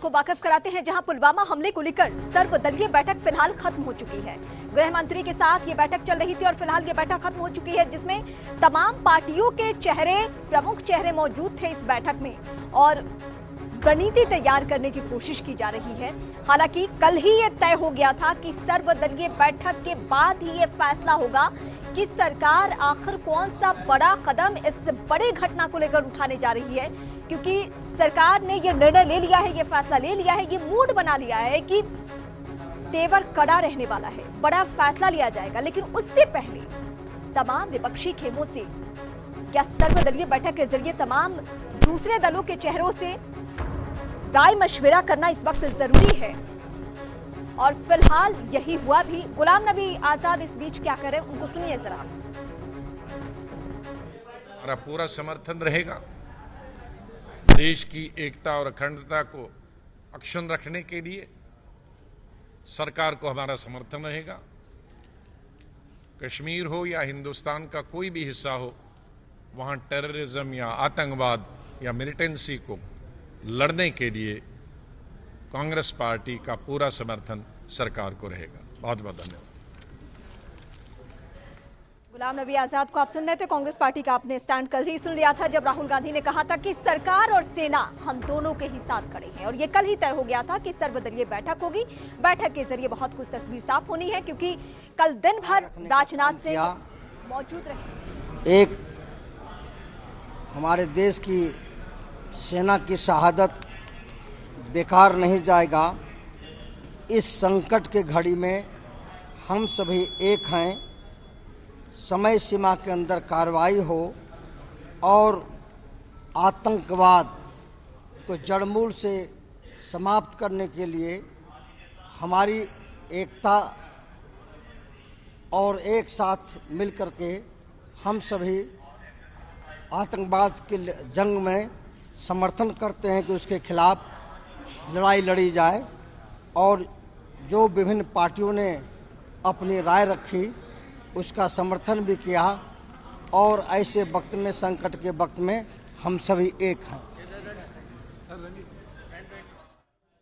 आपको वाकिफ कराते हैं, जहां पुलवामा हमले को लेकर सर्वदलीय बैठक फिलहाल खत्म हो चुकी है। गृह मंत्री के साथ ये बैठक चल रही थी और फिलहाल ये बैठक खत्म हो चुकी है, जिसमें तमाम पार्टियों के प्रमुख चेहरे मौजूद थे इस बैठक में और रणनीति तैयार करने की कोशिश की जा रही है। हालांकि कल ही ये तय हो गया था कि सर्वदलीय बैठक के बाद ही ये फैसला होगा कि सरकार आखिर कौन सा बड़ा कदम इस बड़े घटना को लेकर उठाने जा रही है, क्योंकि सरकार ने ये निर्णय ले लिया है, ये फैसला ले लिया है, ये मूड बना लिया है कि तेवर कड़ा रहने वाला है, बड़ा फैसला लिया जाएगा। लेकिन उससे पहले तमाम विपक्षी खेमों से क्या सर्वदलीय बैठक के जरिए तमाम दूसरे दलों के चेहरों से राय मशविरा करना इस वक्त जरूरी है और फिलहाल यही हुआ भी। गुलाम नबी आजाद इस बीच क्या करें, उनको सुनिए जरा। हमारा पूरा समर्थन रहेगा देश की एकता और अखंडता को अक्षुण्ण रखने के लिए। सरकार को हमारा समर्थन रहेगा। कश्मीर हो या हिंदुस्तान का कोई भी हिस्सा हो, वहां टेररिज्म या आतंकवाद या मिलिटेंसी को लड़ने के लिए कांग्रेस पार्टी का पूरा समर्थन सरकार को रहेगा। बहुत बहुत धन्यवाद। गुलाम नबी आजाद को आप सुन रहे थे। कांग्रेस पार्टी का आपने स्टैंड कल ही सुन लिया था, जब राहुल गांधी ने कहा था कि सरकार और सेना हम दोनों के ही साथ खड़े हैं, और ये कल ही तय हो गया था कि सर्वदलीय बैठक होगी। बैठक के जरिए बहुत कुछ तस्वीर साफ होनी है, क्योंकि कल दिन भर राजनाथ सिंह मौजूद रहे। एक हमारे देश की सेना की शहादत बेकार नहीं जाएगा। इस संकट के घड़ी में हम सभी एक हैं। समय सीमा के अंदर कार्रवाई हो और आतंकवाद को जड़मूल से समाप्त करने के लिए हमारी एकता और एक साथ मिलकर के हम सभी आतंकवाद के जंग में समर्थन करते हैं कि उसके खिलाफ लड़ाई लड़ी जाए। और जो विभिन्न पार्टियों ने अपनी राय रखी उसका समर्थन भी किया, और ऐसे वक्त में, संकट के वक्त में हम सभी एक हैं।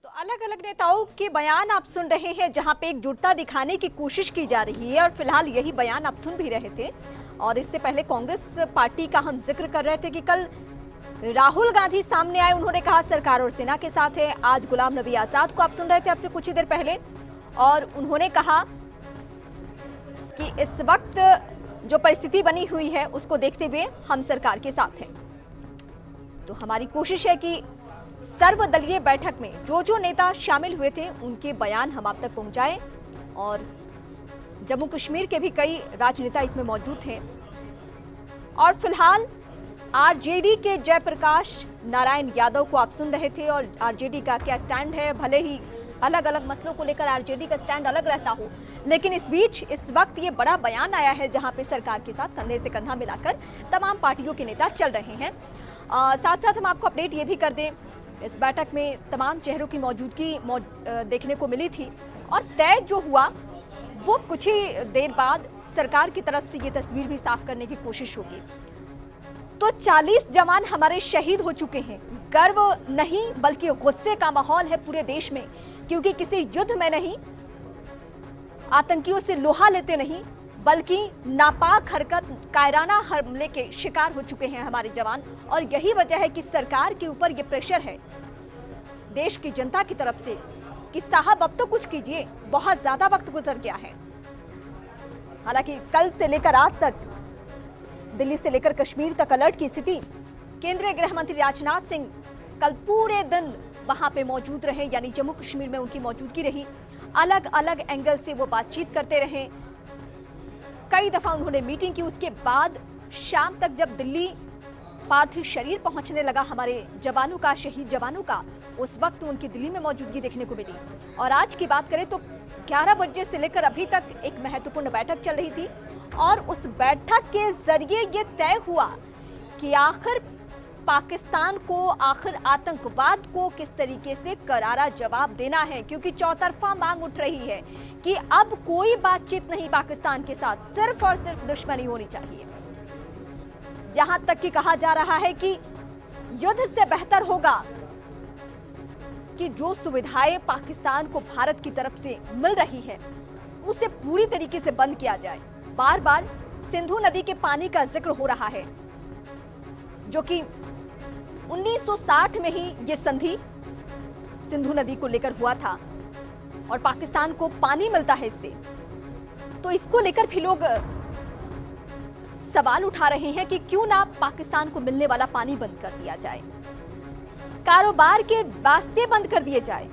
तो अलग अलग नेताओं के बयान आप सुन रहे हैं, जहां पे एकजुटता दिखाने की कोशिश की जा रही है, और फिलहाल यही बयान आप सुन भी रहे थे। और इससे पहले कांग्रेस पार्टी का हम जिक्र कर रहे थे कि कल राहुल गांधी सामने आए, उन्होंने कहा सरकार और सेना के साथ है। आज गुलाम नबी आजाद को आप सुन रहे थे आपसे कुछ ही देर पहले, और उन्होंने कहा कि इस वक्त जो परिस्थिति बनी हुई है उसको देखते हुए हम सरकार के साथ हैं। तो हमारी कोशिश है कि सर्वदलीय बैठक में जो जो नेता शामिल हुए थे उनके बयान हम आप तक पहुंचाएं, और जम्मू कश्मीर के भी कई राजनेता इसमें मौजूद थे। और फिलहाल आरजेडी के जयप्रकाश नारायण यादव को आप सुन रहे थे, और आरजेडी का क्या स्टैंड है। भले ही अलग अलग मसलों को लेकर आरजेडी का स्टैंड अलग रहता हो, लेकिन इस बीच इस वक्त ये बड़ा बयान आया है, जहां पे सरकार के साथ कंधे से कंधा मिलाकर तमाम पार्टियों के नेता चल रहे हैं। साथ साथ हम आपको अपडेट ये भी कर दें, इस बैठक में तमाम चेहरों की मौजूदगी देखने को मिली थी, और तय जो हुआ वो कुछ ही देर बाद सरकार की तरफ से ये तस्वीर भी साफ करने की कोशिश होगी। तो 40 जवान हमारे शहीद हो चुके हैं। गर्व नहीं बल्कि गुस्से का माहौल है पूरे देश में, क्योंकि किसी युद्ध में नहीं, आतंकियों से लोहा लेते नहीं, बल्कि नापाक हरकत, कायराना हमले के शिकार हो चुके हैं हमारे जवान। और यही वजह है कि सरकार के ऊपर ये प्रेशर है देश की जनता की तरफ से कि साहब अब तो कुछ कीजिए, बहुत ज्यादा वक्त गुजर गया है। हालांकि कल से लेकर आज तक दिल्ली से लेकर कश्मीर तक अलर्ट की स्थिति। केंद्रीय गृह मंत्री राजनाथ सिंह कल पूरे दिन वहां पे मौजूद रहे, यानी जम्मू कश्मीर में उनकी मौजूदगी रही। अलग अलग एंगल से वो बातचीत करते रहे, कई दफा उन्होंने मीटिंग की। उसके बाद शाम तक जब दिल्ली पार्थिव शरीर पहुंचने लगा हमारे जवानों का, शहीद जवानों का, उस वक्त उनकी दिल्ली में मौजूदगी देखने को मिली। और आज की बात करें तो 11 बजे से लेकर अभी तक एक महत्वपूर्ण बैठक चल रही थी, और उस बैठक के जरिए ये तय हुआ कि आखिर पाकिस्तान को, आखिर आतंकवाद को किस तरीके से करारा जवाब देना है, क्योंकि चौतरफा मांग उठ रही है कि अब कोई बातचीत नहीं पाकिस्तान के साथ, सिर्फ और सिर्फ दुश्मनी होनी चाहिए। यहां तक कि कहा जा रहा है कि युद्ध से बेहतर होगा कि जो सुविधाएं पाकिस्तान को भारत की तरफ से मिल रही है उसे पूरी तरीके से बंद किया जाए। बार बार सिंधु नदी के पानी का जिक्र हो रहा है, जो कि 1960 में ही ये संधि सिंधु नदी को लेकर हुआ था और पाकिस्तान को पानी मिलता है इससे। तो इसको लेकर भी लोग सवाल उठा रहे हैं कि क्यों ना पाकिस्तान को मिलने वाला पानी बंद कर दिया जाए, कारोबार के रास्ते बंद कर दिए जाए।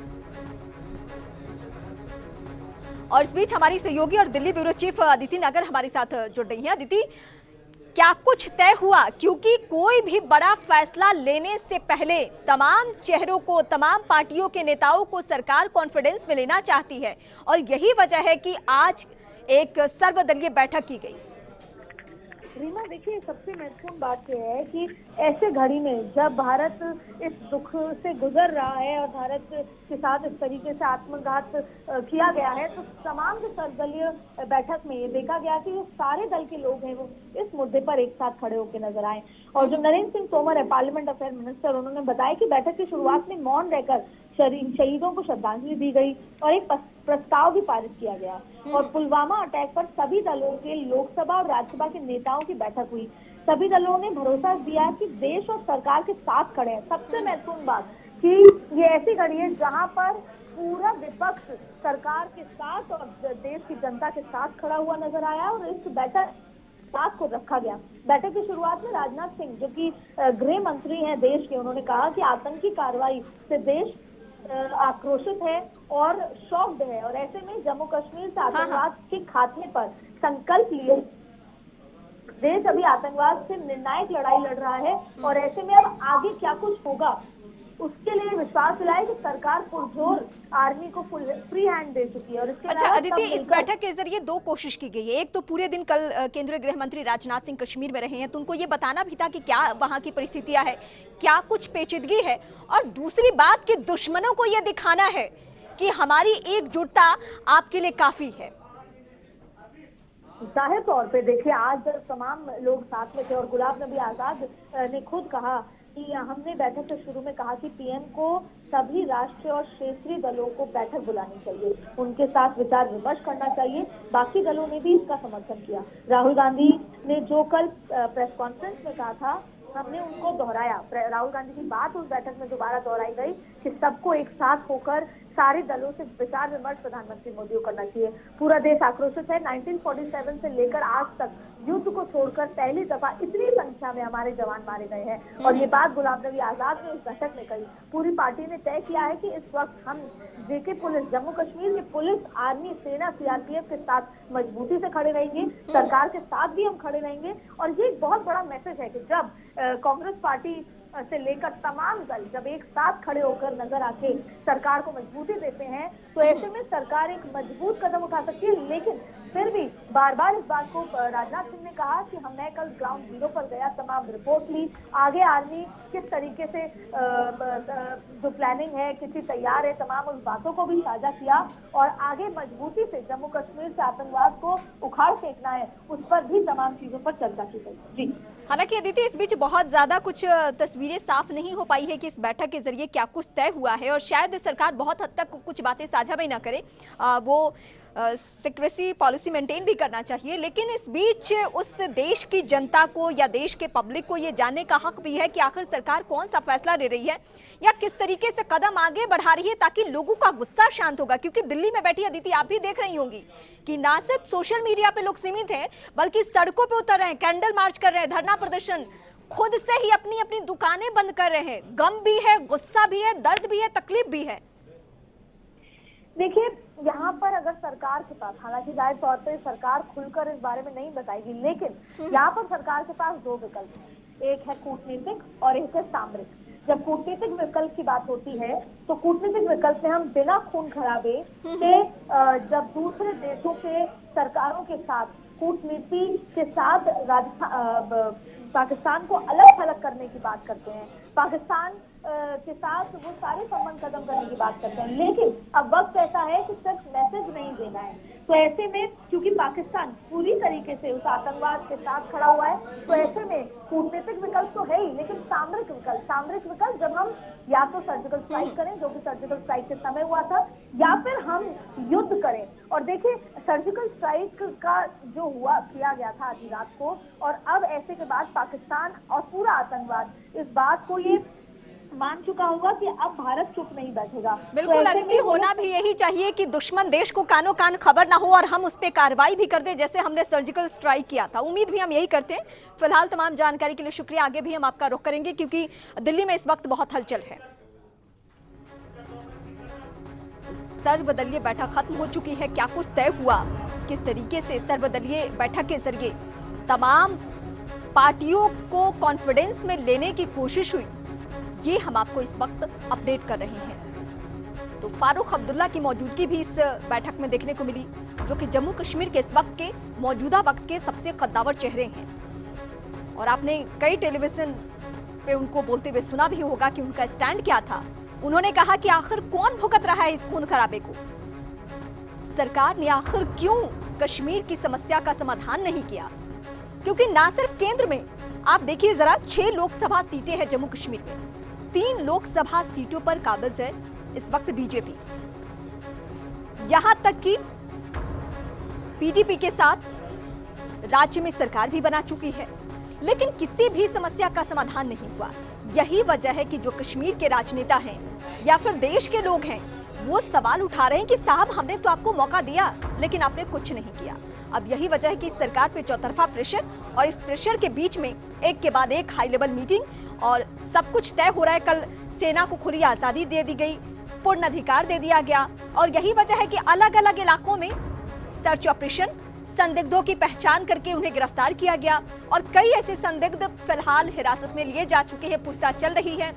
और इस बीच हमारी सहयोगी और दिल्ली ब्यूरो चीफ अदिति नागर हमारे साथ जुड़ रही हैं। अदिति, क्या कुछ तय हुआ? क्योंकि कोई भी बड़ा फैसला लेने से पहले तमाम चेहरों को, तमाम पार्टियों के नेताओं को सरकार कॉन्फिडेंस में लेना चाहती है और यही वजह है कि आज एक सर्वदलीय बैठक की गई। रीमा, देखिए, सबसे महत्वपूर्ण बात यह है कि ऐसे घड़ी में जब भारत इस दुख से गुजर रहा है और भारत के साथ इस तरीके से आत्मघात किया गया है, तो तमाम जो सर्वदलीय बैठक में ये देखा गया कि जो सारे दल के लोग हैं वो इस मुद्दे पर एक साथ खड़े होकर नजर आए। और जो नरेंद्र सिंह तोमर है, पार्लियामेंट अफेयर मिनिस्टर, उन्होंने बताया कि बैठक की शुरुआत में मौन रहकर शहीदों को श्रद्धांजलि दी गई और एक प्रस्ताव भी पारित किया गया। और पुलवामा अटैक पर सभी दलों के लोकसभा और राज्यसभा के नेताओं की बैठक हुई। सभी दलों ने भरोसा दिया कि देश और सरकार के साथ खड़े हैं। सबसे महत्वपूर्ण बात कि ये ऐसी घड़ी है जहां पर पूरा विपक्ष सरकार के साथ और देश की जनता के साथ खड़ा हुआ नजर आया और इस बैठक बात को रखा गया। बैठक की शुरुआत में राजनाथ सिंह, जो कि गृह मंत्री हैं देश के, उन्होंने कहा कि आतंकी कार्रवाई से देश आक्रोशित है और शॉक्ड है और ऐसे में जम्मू कश्मीर से आतंकवाद के खात्मे पर संकल्प लिए देश अभी आतंकवाद से निर्णायक लड़ाई लड़ रहा है और ऐसे में अब आगे क्या कुछ होगा उसके लिए विश्वास दिलाया कि सरकार पुरजोर आर्मी को फ्री हैंड दे चुकी है। और इसके अच्छा अदिति, इस बैठक के जरिए दो कोशिश की गई है। एक तो पूरे दिन कल केंद्रीय गृह मंत्री राजनाथ सिंह कश्मीर में रहे हैं, तो उनको ये बताना भी था कि क्या वहां की परिस्थितियां है, क्या कुछ पेचीदगी है, और दूसरी बात कि दुश्मनों को यह दिखाना है कि हमारी एकजुटता आपके लिए काफी है। जाहिर तौर पे देखिए, आज जब तमाम लोग साथ में थे और गुलाम नबी आजाद ने खुद कहा कि हमने बैठक के शुरू में कहा कि पीएम को सभी राष्ट्रीय और क्षेत्रीय दलों को बैठक बुलानी चाहिए, उनके साथ विचार विमर्श करना चाहिए। बाकी दलों ने भी इसका समर्थन किया। राहुल गांधी ने जो कल प्रेस कॉन्फ्रेंस में कहा था, हमने उनको दोहराया। राहुल गांधी की बात उस बैठक में दोबारा दोहराई गई कि सबको एक साथ होकर सारे दलों से विचार विमर्श प्रधानमंत्री मोदी को करना चाहिए। पूरा देश आक्रोशित है। 1947 से लेकर आज तक युद्ध को छोड़कर पहली दफा इतनी संख्या में हमारे जवान मारे गए हैं और ये बात गुलाम नबी आजाद ने इस बैठक में कही। पूरी पार्टी ने तय किया है कि इस वक्त हम जेके पुलिस, जम्मू कश्मीर की पुलिस, आर्मी, सेना, सीआरपीएफ के साथ मजबूती से खड़े रहेंगे, सरकार के साथ भी हम खड़े रहेंगे। और ये एक बहुत बड़ा मैसेज है कि जब कांग्रेस पार्टी से लेकर तमाम दल जब एक साथ खड़े होकर नजर आके सरकार को मजबूती देते हैं, तो ऐसे में सरकार एक मजबूत कदम उठा सकती है। लेकिन फिर भी बार बार इस बात को राजनाथ सिंह ने कहा कि हमने कल ग्राउंड जीरो पर गया, तमाम रिपोर्ट ली, आगे आर्मी किस तरीके से जो प्लानिंग है, किसी तैयार है, तमाम उस बातों को भी साझा किया और आगे मजबूती से जम्मू कश्मीर से आतंकवाद को उखाड़ फेंकना है, उस पर भी तमाम चीजों पर चर्चा की गई। जी, हालांकि अदिति, इस बीच बहुत ज्यादा कुछ तस्वीरें साफ नहीं हो पाई है कि इस बैठक के जरिए क्या कुछ तय हुआ है और शायद सरकार बहुत हद तक कुछ बातें साझा भी ना करे, वो सिक्रेसी पॉलिसी मेंटेन भी करना चाहिए। लेकिन इस बीच उस देश की जनता को या देश के पब्लिक को ये जानने का हक भी है कि आखिर सरकार कौन सा फैसला ले रही है या किस तरीके से कदम आगे बढ़ा रही है ताकि लोगों का गुस्सा शांत होगा। क्योंकि दिल्ली में बैठी अदिति, आप भी देख रही होंगी कि ना सिर्फ सोशल मीडिया पे लोग सीमित हैं, बल्कि सड़कों पे उतर रहे हैं, कैंडल मार्च कर रहे हैं, धरना प्रदर्शन, खुद से ही अपनी अपनी दुकानें बंद कर रहे हैं। गम भी है, गुस्सा भी है, दर्द भी है, तकलीफ भी है। देखिए, यहाँ पर अगर सरकार के पास, हालांकि जाहिर तौर पर सरकार खुलकर इस बारे में नहीं बताएगी, लेकिन यहाँ पर सरकार के पास दो विकल्प हैं, एक है कूटनीतिक और एक है सामरिक। जब कूटनीतिक विकल्प की बात होती है तो कूटनीतिक विकल्प में हम बिना खून खराबे के जब दूसरे देशों के सरकारों के साथ कूटनीति के साथ पाकिस्तान को अलग थलग करने की बात करते हैं, पाकिस्तान के साथ वो सारे संबंध खत्म करने की बात करते हैं। लेकिन अब वक्त ऐसा है कि सिर्फ मैसेज नहीं देना है। तो ऐसे में क्योंकि पाकिस्तान पूरी तरीके से उस आतंकवाद के साथ खड़ा हुआ है, तो ऐसे में कूटनीतिक विकल्प तो है ही, लेकिन सामरिक विकल्प जब हम या तो सर्जिकल स्ट्राइक करें, जो कि सर्जिकल स्ट्राइक के समय हुआ था, या फिर हम युद्ध करें। और देखिए, सर्जिकल स्ट्राइक का जो किया गया था आधी रात को, और अब ऐसे के बाद पाकिस्तान और पूरा आतंकवाद इस बात को ये मान चुका होगा कि अब भारत चुप नहीं बैठेगा। बिल्कुल तो अदिति, होना भी यही चाहिए कि दुश्मन देश को कानो कान खबर ना हो और हम उस पर कार्रवाई भी कर दें, जैसे हमने सर्जिकल स्ट्राइक किया था। उम्मीद भी हम यही करते हैं। फिलहाल तमाम जानकारी के लिए शुक्रिया। आगे भी हम आपका रुख करेंगे क्योंकि दिल्ली में इस वक्त बहुत हलचल है। सर्वदलीय बैठक खत्म हो चुकी है। क्या कुछ तय हुआ, किस तरीके से सर्वदलीय बैठक के जरिए तमाम पार्टियों को कॉन्फिडेंस में लेने की कोशिश हुई, ये हम आपको इस वक्त अपडेट कर रहे हैं। तो फारूक अब्दुल्ला की मौजूदगी भी इस बैठक में देखने को मिली, जो कि जम्मू कश्मीर के इस वक्त के मौजूदा वक्त के सबसे कद्दावर चेहरे हैं। और आपने कई टेलीविजन पे उनको बोलते हुए सुना भी होगा कि उनका स्टैंड क्या था। उन्होंने कहा कि आखिर कौन भुगत रहा है इस खून खराबे को, सरकार ने आखिर क्यों कश्मीर की समस्या का समाधान नहीं किया। क्योंकि ना सिर्फ केंद्र में, आप देखिए जरा, 6 लोकसभा सीटें हैं जम्मू कश्मीर में, 3 लोकसभा सीटों पर काबिज है इस वक्त बीजेपी। यहां तक कि पीडीपी के साथ राज्य में सरकार भी बना चुकी है, लेकिन किसी भी समस्या का समाधान नहीं हुआ। यही वजह है कि जो कश्मीर के राजनेता हैं या फिर देश के लोग हैं, वो सवाल उठा रहे हैं कि साहब, हमने तो आपको मौका दिया लेकिन आपने कुछ नहीं किया। अब यही वजह है कि सरकार पे चौतरफा प्रेशर, और इस प्रेशर के बीच में एक के बाद एक हाई लेवल मीटिंग और सब कुछ तय हो रहा है। कल सेना को खुली आजादी दे दी गई, पूर्ण अधिकार दे दिया गया, और यही वजह है कि अलग अलग इलाकों में सर्च ऑपरेशन, संदिग्धों की पहचान करके उन्हें गिरफ्तार किया गया, और कई ऐसे संदिग्ध फिलहाल हिरासत में लिए जा चुके हैं, पूछताछ चल रही है।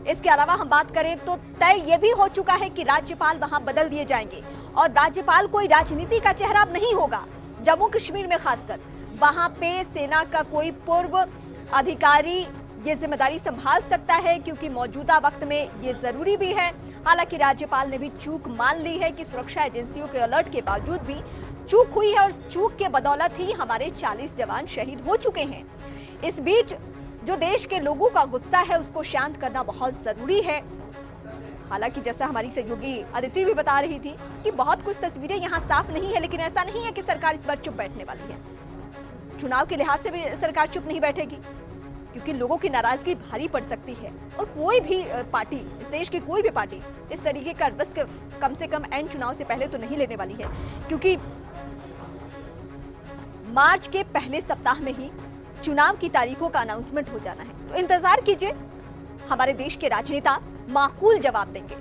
इसके अलावा हम बात करें तो तय ये भी हो चुका है कि राज्यपाल वहां बदल दिए जाएंगे, और राज्यपाल कोई राजनीति का चेहरा अब नहीं होगा। जम्मू कश्मीर में खासकर वहां पे सेना का कोई पूर्व अधिकारी ये जिम्मेदारी संभाल सकता है, क्योंकि मौजूदा वक्त में ये जरूरी भी है। हालांकि राज्यपाल ने भी चूक मान ली है कि सुरक्षा एजेंसियों के अलर्ट के बावजूद भी चूक हुई है, और चूक के बदौलत ही हमारे 40 जवान शहीद हो चुके हैं। इस बीच जो देश के लोगों का गुस्सा है उसको शांत करना बहुत जरूरी है। हालांकि जैसा हमारी सहयोगी अदिति भी बता रही थी कि बहुत कुछ तस्वीरें यहाँ साफ नहीं है, लेकिन ऐसा नहीं है कि सरकार इस बार चुप बैठने वाली है। चुनाव के लिहाज से भी सरकार चुप नहीं बैठेगी, क्योंकि लोगों की नाराजगी भारी पड़ सकती है, और कोई भी पार्टी, इस देश की कोई भी पार्टी इस तरीके का रिस्क कम से कम एंड चुनाव से पहले तो नहीं लेने वाली है, क्योंकि मार्च के पहले सप्ताह में ही चुनाव की तारीखों का अनाउंसमेंट हो जाना है। तो इंतजार कीजिए, हमारे देश के राजनेता माकूल जवाब देंगे।